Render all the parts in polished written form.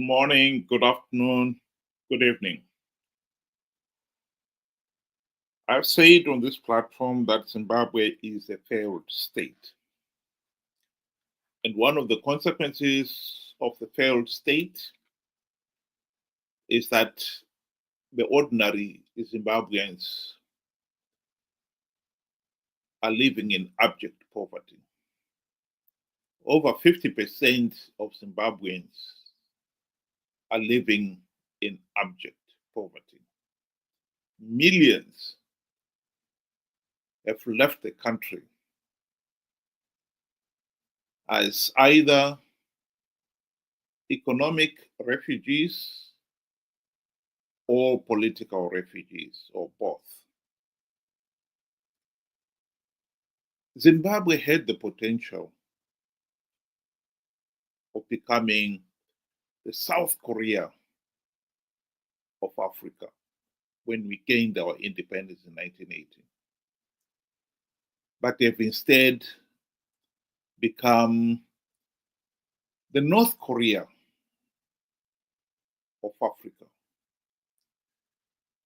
Good morning, good afternoon, good evening. I've said on this platform that Zimbabwe is a failed state. And one of the consequences of the failed state is that the ordinary Zimbabweans are living in abject poverty. Over 50% of Zimbabweans are living in abject poverty. Millions have left the country as either economic refugees or political refugees, or both. Zimbabwe had the potential of becoming the South Korea of Africa when we gained our independence in 1980. But they've instead become the North Korea of Africa.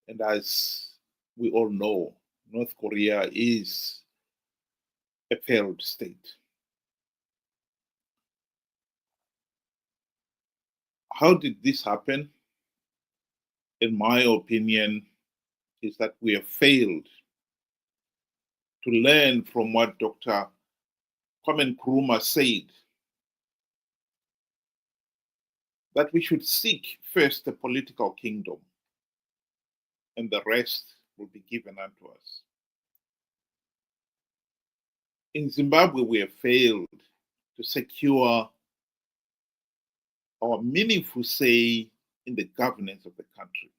And as we all know, North Korea is a failed state. How did this happen? In my opinion, is that we have failed to learn from what Dr. Kwame Nkrumah said, that we should seek first the political kingdom and the rest will be given unto us. In Zimbabwe, we have failed to secure our meaningful say in the governance of the country.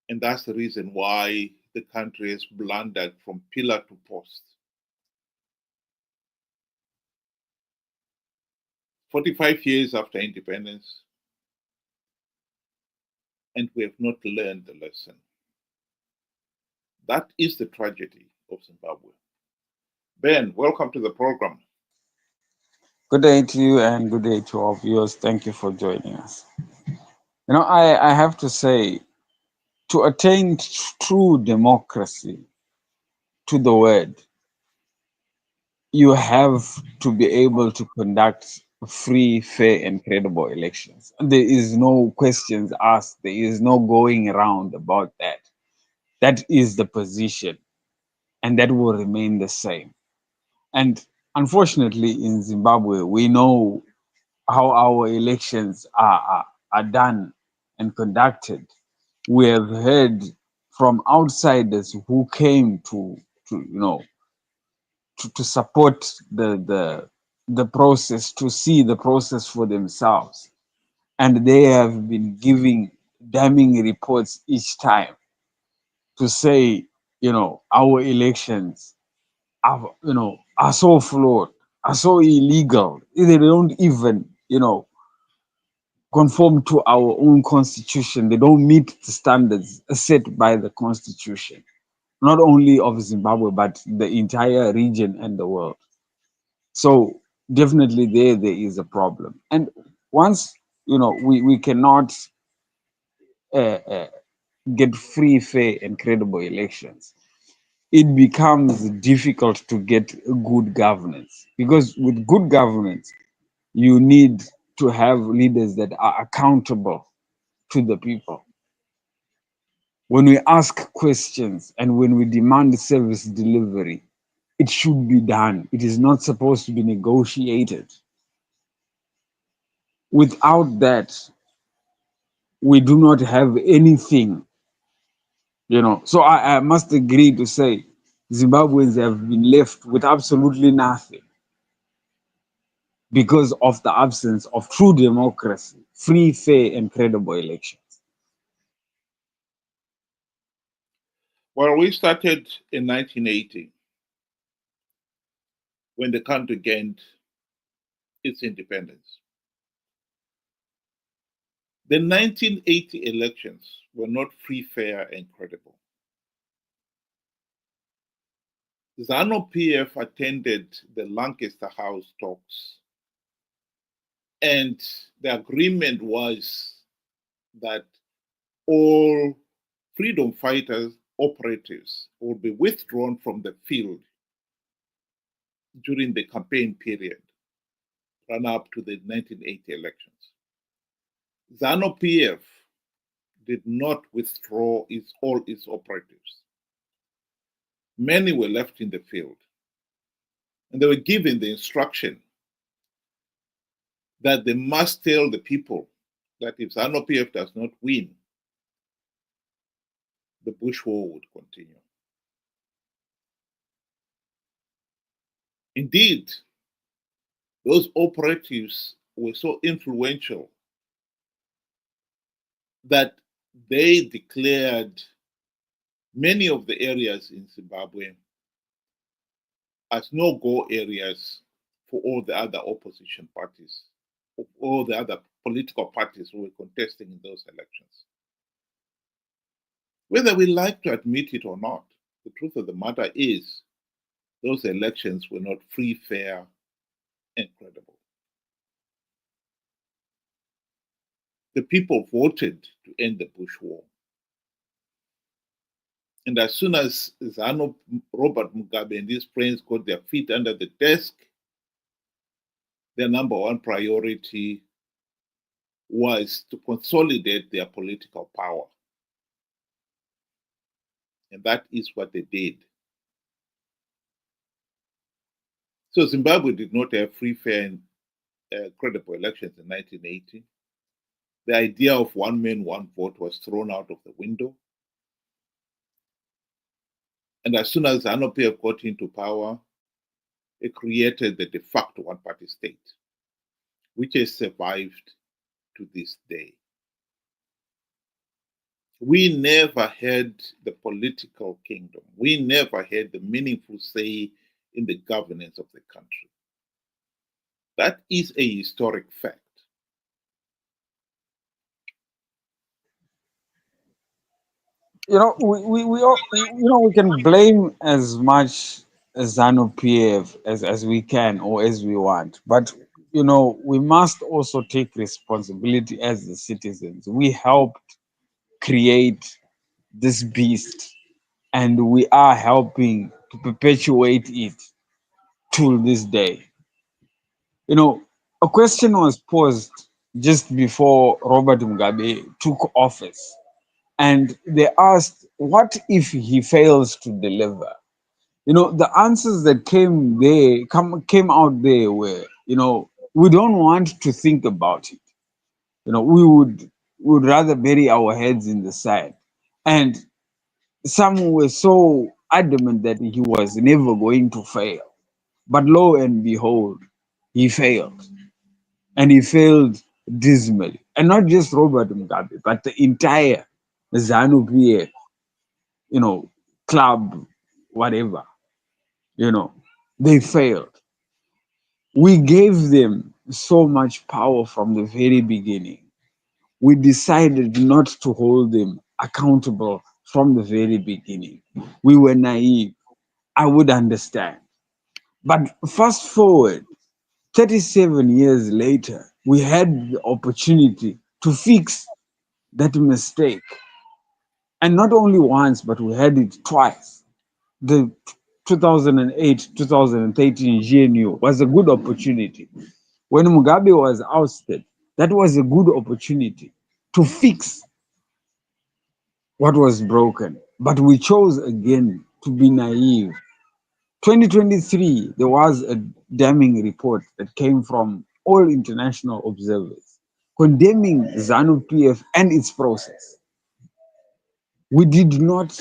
And that's the reason why the country has blundered from pillar to post. 45 years after independence, and we have not learned the lesson. That is the tragedy of Zimbabwe. Ben, welcome to the program. Good day to you and good day to our viewers. Thank you for joining us. I have to say, to attain true democracy to the word, you have to be able to conduct free, fair, and credible elections. There is no questions asked. There is no going around about that. That is the position, and that will remain the same. And unfortunately, in Zimbabwe, we know how our elections are done and conducted. We have heard from outsiders who came to support the process, to see the process for themselves, and they have been giving damning reports each time to say, our elections are so flawed, are so illegal. They don't even, conform to our own constitution. They don't meet the standards set by the constitution, not only of Zimbabwe, but the entire region and the world. So definitely there is a problem. And once, we cannot get free, fair, and credible elections, it becomes difficult to get good governance. Because with good governance, you need to have leaders that are accountable to the people. When we ask questions and when we demand service delivery, it should be done. It is not supposed to be negotiated. Without that, we do not have anything, So I must agree to say Zimbabweans have been left with absolutely nothing because of the absence of true democracy, free, fair, and credible elections. Well, we started in 1980 when the country gained its independence. The 1980 elections were not free, fair, and credible. Zanu PF attended the Lancaster House talks And the agreement was that all freedom fighters operatives would be withdrawn from the field during the campaign period run up to the 1980 elections. Zanu PF did not withdraw all its operatives. Many were left in the field, and they were given the instruction that they must tell the people that if Zanu PF does not win, the Bush war would continue. Indeed, those operatives were so influential that they declared many of the areas in Zimbabwe as no-go areas for all the other opposition parties, all the other political parties who were contesting in those elections. Whether we like to admit it or not, the truth of the matter is those elections were not free, fair, and credible. The people voted to end the Bush war. And as soon as Robert Mugabe and his friends got their feet under the desk, their number one priority was to consolidate their political power. And that is what they did. So Zimbabwe did not have free, fair, and credible elections in 1980. The idea of one man, one vote was thrown out of the window. And as soon as Zanu PF got into power, it created the de facto one-party state, which has survived to this day. We never had the political kingdom. We never had the meaningful say in the governance of the country. That is a historic fact. We can blame as much Zanu PF as we can or as we want, but we must also take responsibility as the citizens. We helped create this beast, and we are helping to perpetuate it till this day. A question was posed just before Robert Mugabe took office, and they asked, what if he fails to deliver? The answers that came out there were, we don't want to think about it. We would rather bury our heads in the sand. And some were so adamant that he was never going to fail. But lo and behold, he failed. And he failed dismally. And not just Robert Mugabe, but the entire Zanu PF, club, whatever, they failed. We gave them so much power from the very beginning. We decided not to hold them accountable from the very beginning. We were naive. I would understand. But fast forward, 37 years later, we had the opportunity to fix that mistake. And not only once, but we had it twice. The 2008 2013 GNU was a good opportunity. When Mugabe was ousted, that was a good opportunity to fix what was broken. But we chose again to be naive. 2023, there was a damning report that came from all international observers condemning Zanu PF and its process. We did not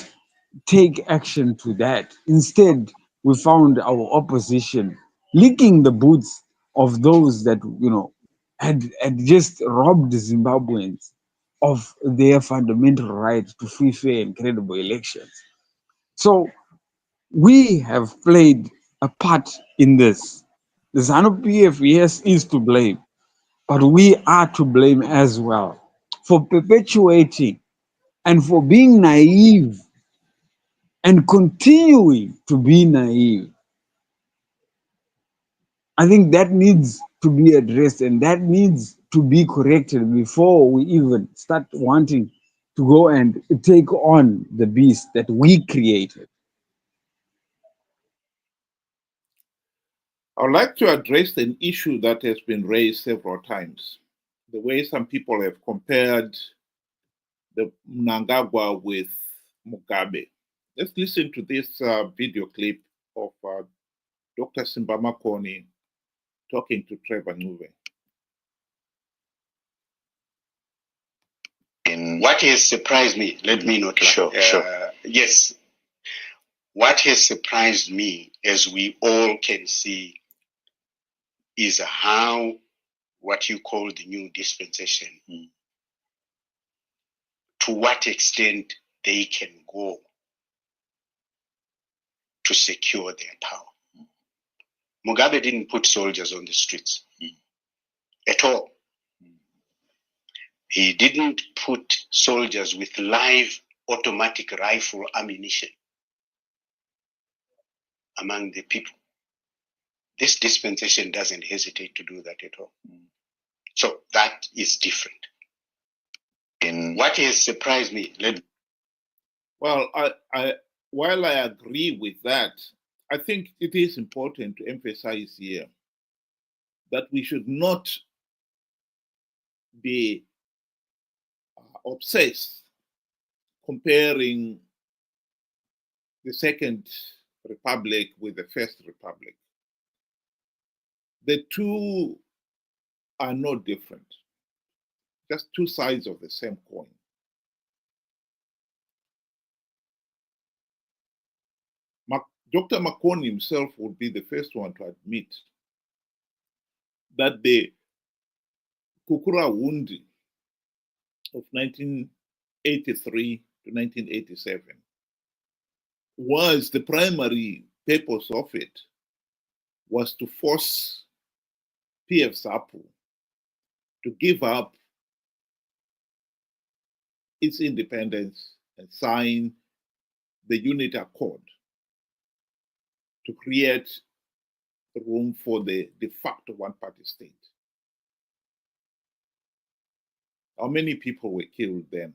take action to that. Instead, we found our opposition licking the boots of those that had just robbed Zimbabweans of their fundamental right to free, fair, and credible elections. So we have played a part in this. The ZANU PF, yes, is to blame, but we are to blame as well for perpetuating and for being naive and continuing to be naive. I think that needs to be addressed, and that needs to be corrected before we even start wanting to go and take on the beast that we created. I would like to address an issue that has been raised several times. The way some people have compared the Mnangagwa with Mugabe. Let's listen to this video clip of Dr. Simba Makoni talking to Trevor Nuve. What has surprised me, let me not lie. Sure. Yes, what has surprised me, as we all can see, is how what you call the new dispensation, to what extent they can go to secure their power. Mugabe didn't put soldiers on the streets at all. He didn't put soldiers with live automatic rifle ammunition among the people. This dispensation doesn't hesitate to do that at all. So that is different. And what has surprised me, well, while I agree with that, I think it is important to emphasize here that we should not be obsessed comparing the Second Republic with the First Republic. The two are not different, just two sides of the same coin. Dr. Makoni himself would be the first one to admit that the Kukura Wundi of 1983 to 1987 was the primary purpose of it was to force PF Zapu to give up its independence and sign the Unity Accord to create room for the de facto one-party state. How many people were killed then?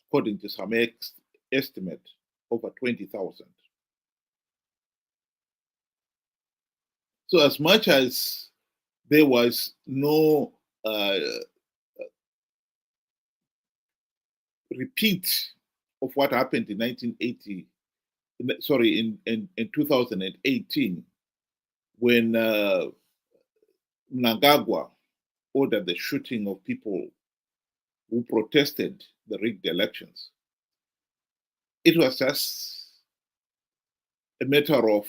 According to some estimate, over 20,000. So as much as there was no repeat of what happened in 1980, in 2018, when Mnangagwa ordered the shooting of people who protested the rigged elections. It was just a matter of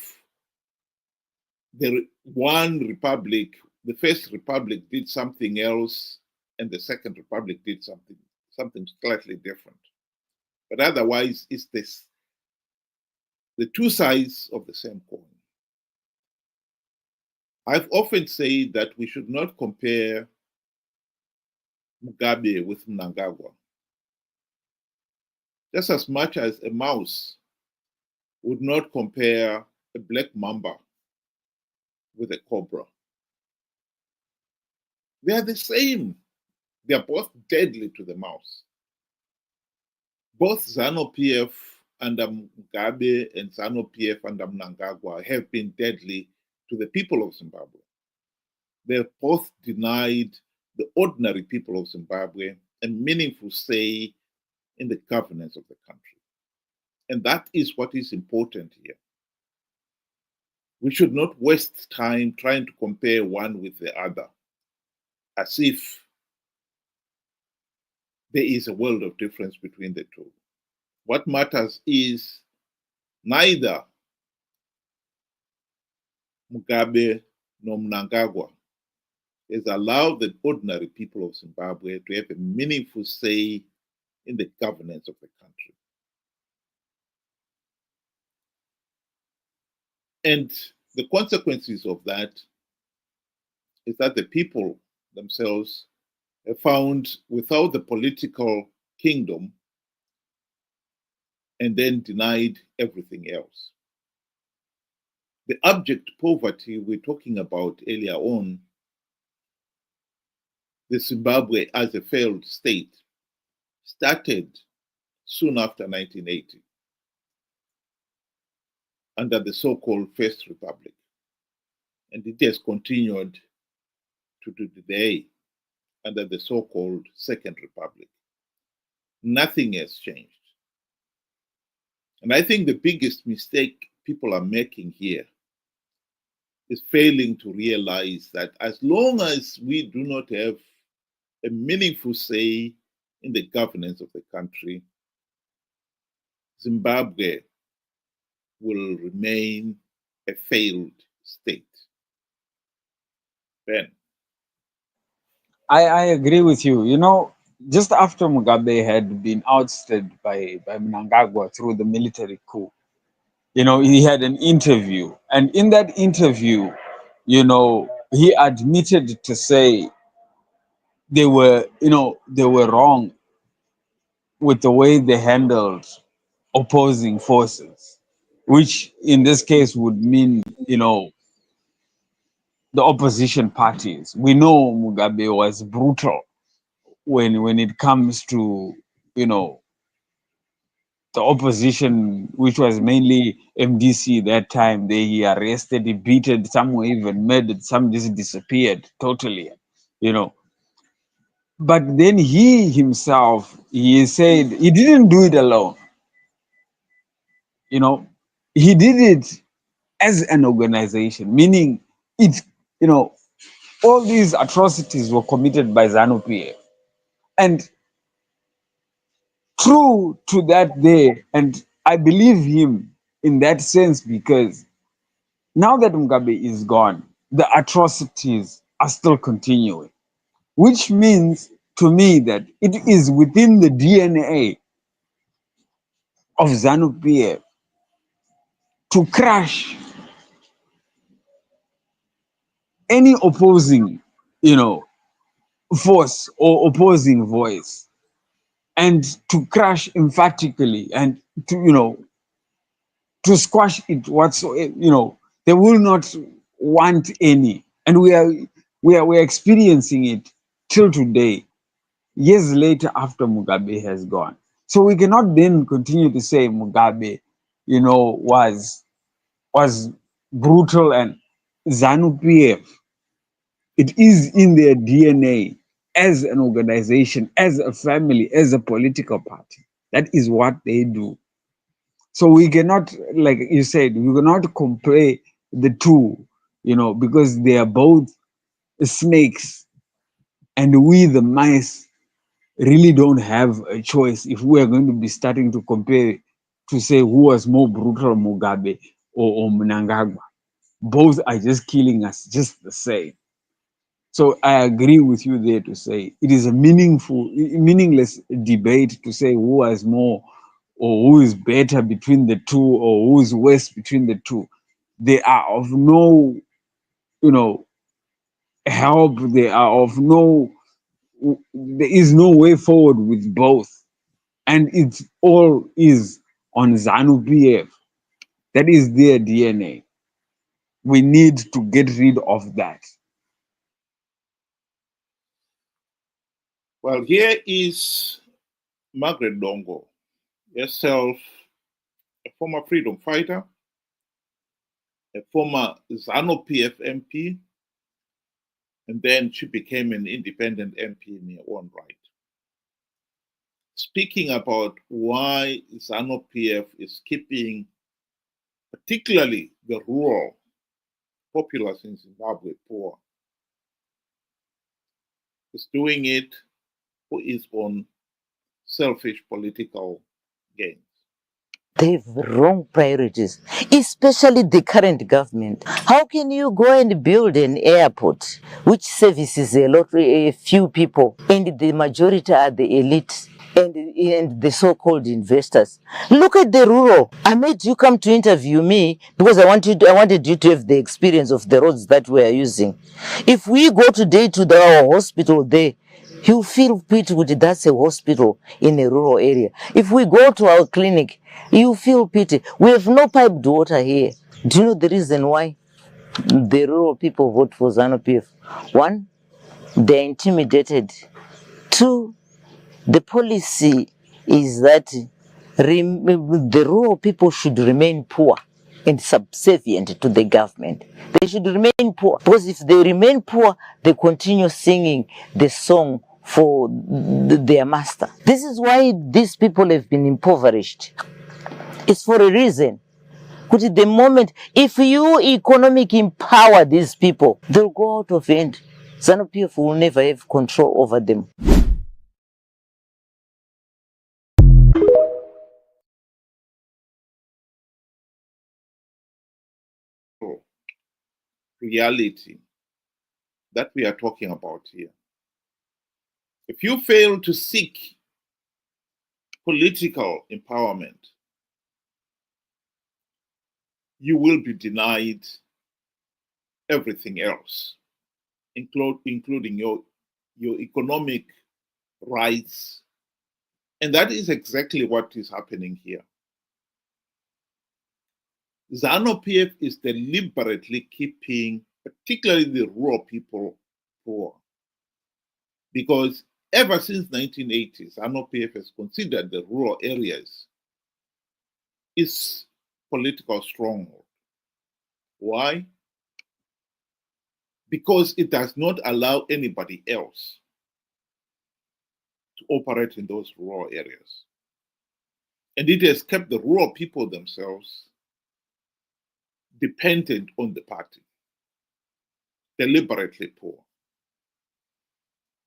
the one republic, the First Republic did something else, and the Second Republic did something slightly different. But otherwise, it's the two sides of the same coin. I've often said that we should not compare Mugabe with Mnangagwa. Just as much as a mouse would not compare a black mamba with a cobra. They are the same. They are both deadly to the mouse. Both Zanu PF under Mugabe and Zanu PF under Mnangagwa have been deadly to the people of Zimbabwe. They have both denied the ordinary people of Zimbabwe a meaningful say in the governance of the country. And that is what is important here. We should not waste time trying to compare one with the other as if there is a world of difference between the two. What matters is neither Mugabe nor Mnangagwa has allowed the ordinary people of Zimbabwe to have a meaningful say in the governance of the country. And the consequences of that is that the people themselves have found without the political kingdom and then denied everything else. the abject poverty we're talking about earlier on, the Zimbabwe as a failed state, started soon after 1980 under the so-called First Republic. And it has continued to today under the so-called Second Republic. Nothing has changed. And I think the biggest mistake people are making here is failing to realize that as long as we do not have a meaningful say in the governance of the country, Zimbabwe will remain a failed state. Ben. I agree with you. You know, just after Mugabe had been ousted by Mnangagwa through the military coup, you know, he had an interview. And in that interview, you know, he admitted to say they were, you know, they were wrong with the way they handled opposing forces, which in this case would mean, you know, the opposition parties. We know Mugabe was brutal when it comes to, you know, the opposition, which was mainly MDC that time. He arrested, he beaten, some were even murdered, some just disappeared totally, you know. But then he himself, he said he didn't do it alone, you know. He did it as an organization, meaning it, you know, all these atrocities were committed by Zanu PF. And true to that there, and I believe him in that sense, because now that Mugabe is gone, the atrocities are still continuing, which means to me that it is within the DNA of Zanu PF to crush any opposing, you know, force or opposing voice, and to crush emphatically, and to, you know, to squash it whatsoever. You know, they will not want any, and we are experiencing it till today, years later after Mugabe has gone. So we cannot then continue to say Mugabe, you know, was brutal, and Zanu PF, it is in their DNA as an organization, as a family, as a political party. That is what they do. So we cannot, like you said, we cannot compare the two, you know, because they are both snakes, and we, the mice, really don't have a choice if we are going to be starting to compare to say who was more brutal, Mugabe or Mnangagwa. Both are just killing us just the same. So I agree with you there to say it is a meaningless debate to say who has more or who is better between the two or who is worse between the two. They are of no, you know, help. They are of no, there is no way forward with both. And it all is on Zanu PF. That is their DNA. We need to get rid of that. Well, here is Margaret Dongo, herself a former freedom fighter, a former Zanu PF MP, and then she became an independent MP in her own right, speaking about why Zanu PF is keeping particularly the rural populace in Zimbabwe poor. Is doing it for its own selfish political gains. They have wrong priorities, especially the current government. How can you go and build an airport which services a few people, and the majority are the elite and the so-called investors? Look at the rural. I made you come to interview me because I wanted you to have the experience of the roads that we are using. If we go today to our hospital there, you feel pity with that's a hospital in a rural area. If we go to our clinic, you feel pity. We have no piped water here. Do you know the reason why the rural people vote for Zanu PF? One, they're intimidated. Two, the policy is that the rural people should remain poor and subservient to the government. They should remain poor, because if they remain poor, they continue singing the song for their master. This is why these people have been impoverished. It's for a reason. Because the moment, if you economic empower these people, they'll go out of hand. Zanu PF will never have control over them. Reality that we are talking about here. If you fail to seek political empowerment, you will be denied everything else, including your economic rights. And that is exactly what is happening here. Zanu PF is deliberately keeping, particularly the rural people, poor. Because ever since 1980, Zanu PF has considered the rural areas its political stronghold. Why? Because it does not allow anybody else to operate in those rural areas. And it has kept the rural people themselves dependent on the party, deliberately poor.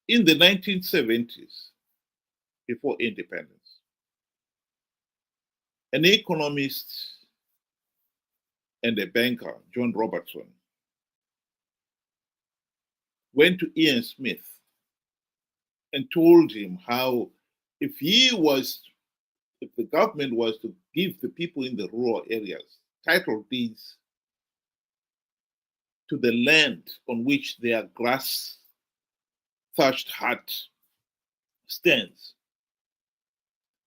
In the 1970s, before independence, an economist and a banker, John Robertson, went to Ian Smith and told him how if the government was to give the people in the rural areas title deeds to the land on which their grass-thatched hut stands,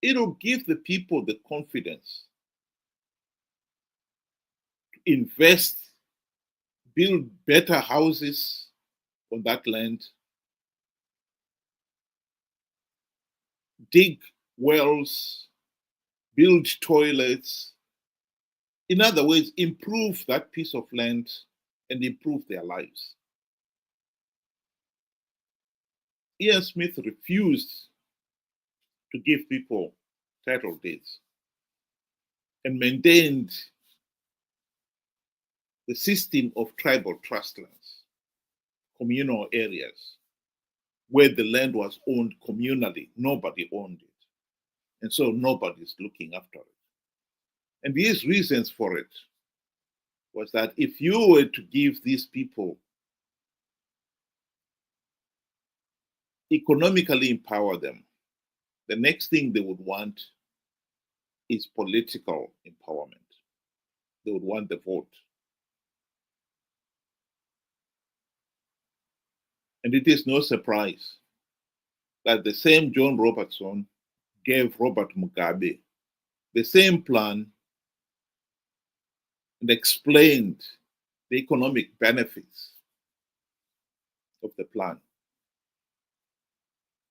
it will give the people the confidence to invest, build better houses on that land, dig wells, build toilets. In other words, improve that piece of land and improve their lives. Ian Smith refused to give people title deeds and maintained the system of tribal trust lands, communal areas, where the land was owned communally. Nobody owned it. And so nobody's looking after it. And his reasons for it was that if you were to give these people, economically empower them, the next thing they would want is political empowerment. They would want the vote. And it is no surprise that the same John Robertson gave Robert Mugabe the same plan and explained the economic benefits of the plan.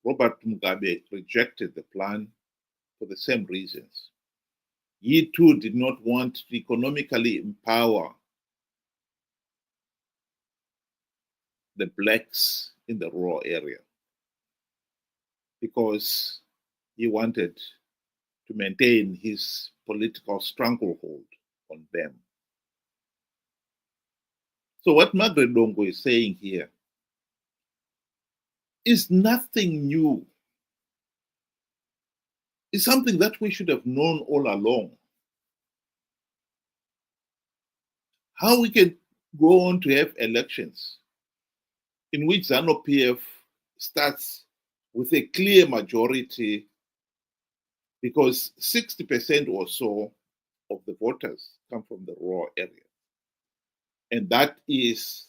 Robert Mugabe rejected the plan for the same reasons. He too did not want to economically empower the blacks in the rural area because he wanted to maintain his political stranglehold on them. So what Margaret Dongo is saying here is nothing new. It's something that we should have known all along. How we can go on to have elections in which Zanu PF starts with a clear majority because 60% or so of the voters come from the rural area. And that is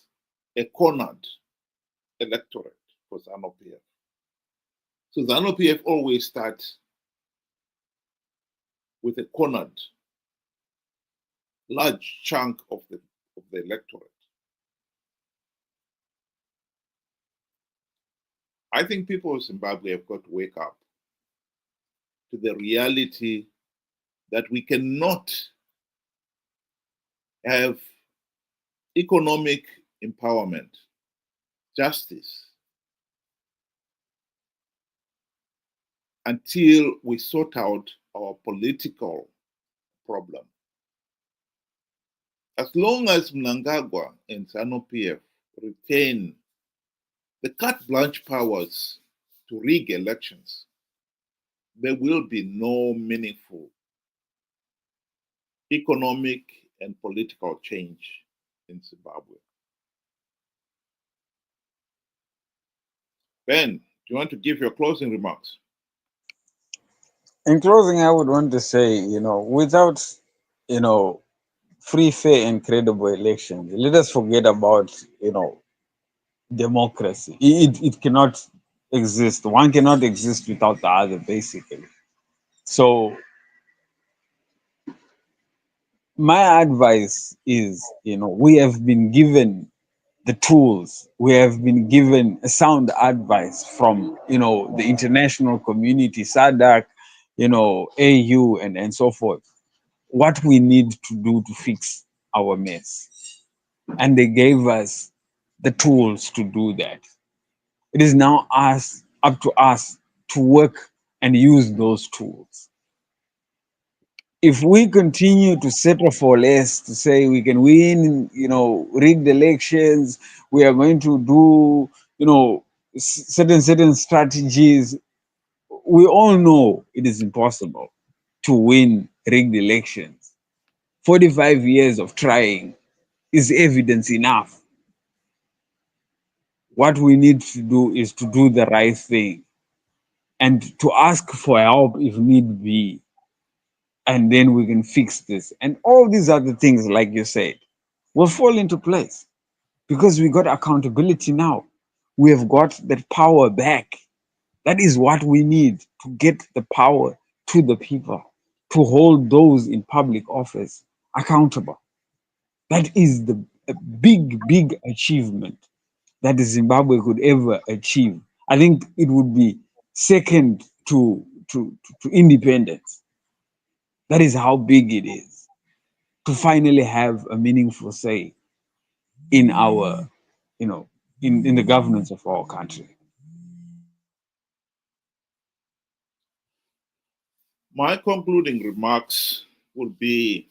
a cornered electorate for Zanu PF. So Zanu PF always starts with a cornered large chunk of the electorate. I think people of Zimbabwe have got to wake up to the reality that we cannot have economic empowerment, justice, until we sort out our political problem. As long as Mnangagwa and Zanu PF retain the carte blanche powers to rig elections, there will be no meaningful economic and political change in Zimbabwe. Ben, do you want to give your closing remarks? In closing, I would want to say, without, free, fair, and credible elections, let us forget about, democracy. It cannot exist. One cannot exist without the other, basically. So my advice is, we have been given the tools. We have been given a sound advice from, the international community, SADC, AU, and so forth, what we need to do to fix our mess. And they gave us the tools to do that. It is now up to us to work and use those tools. If we continue to settle for less, to say we can win, rigged elections, we are going to do, certain strategies, we all know it is impossible to win rigged elections. 45 years of trying is evidence enough. What we need to do is to do the right thing and to ask for help if need be. And then we can fix this. And all these other things, like you said, will fall into place because we got accountability now. We have got that power back. That is what we need to get the power to the people, to hold those in public office accountable. That is the big achievement that Zimbabwe could ever achieve. I think it would be second to independence. That is how big it is to finally have a meaningful say in our, in the governance of our country. My concluding remarks would be,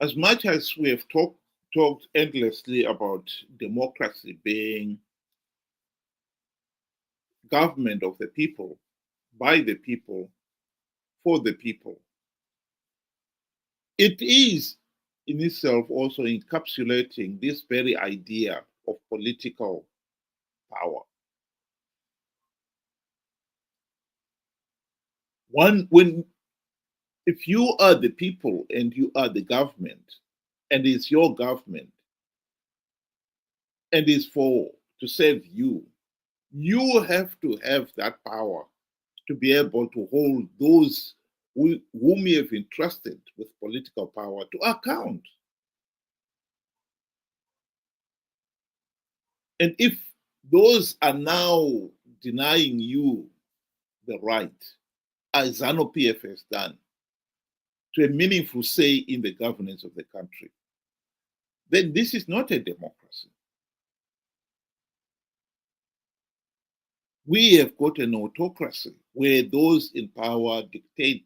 as much as we have talked endlessly about democracy being government of the people, by the people, for the people, it is in itself also encapsulating this very idea of political power. If you are the people and you are the government, and it's your government, and it's to serve you, you have to have that power to be able to hold those whom you have entrusted with political power to account. And if those are now denying you the right, as Zanu PF has done, to a meaningful say in the governance of the country, then this is not a democracy. We have got an autocracy where those in power dictate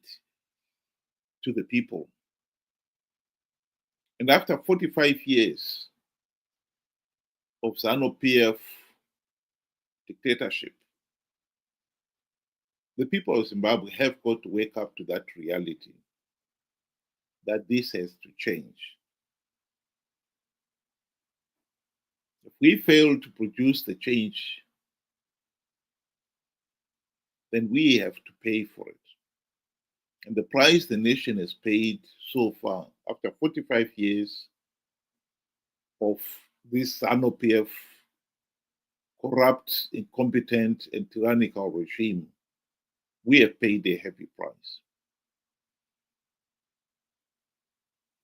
to the people. And after 45 years of Zanu PF dictatorship, the people of Zimbabwe have got to wake up to that reality that this has to change. If we fail to produce the change, then we have to pay for it. And the price the nation has paid so far, after 45 years of this Zanu PF corrupt, incompetent, and tyrannical regime, we have paid a heavy price.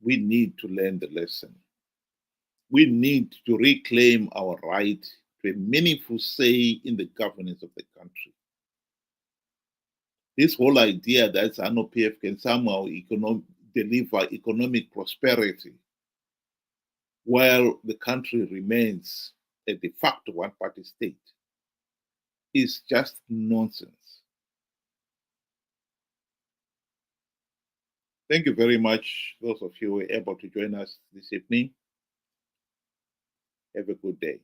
we need to learn the lesson. We need to reclaim our right to a meaningful say in the governance of the country. This whole idea that Zanu PF can somehow deliver economic prosperity while the country remains a de facto one-party state is just nonsense. Thank you very much, those of you who were able to join us this evening. Have a good day.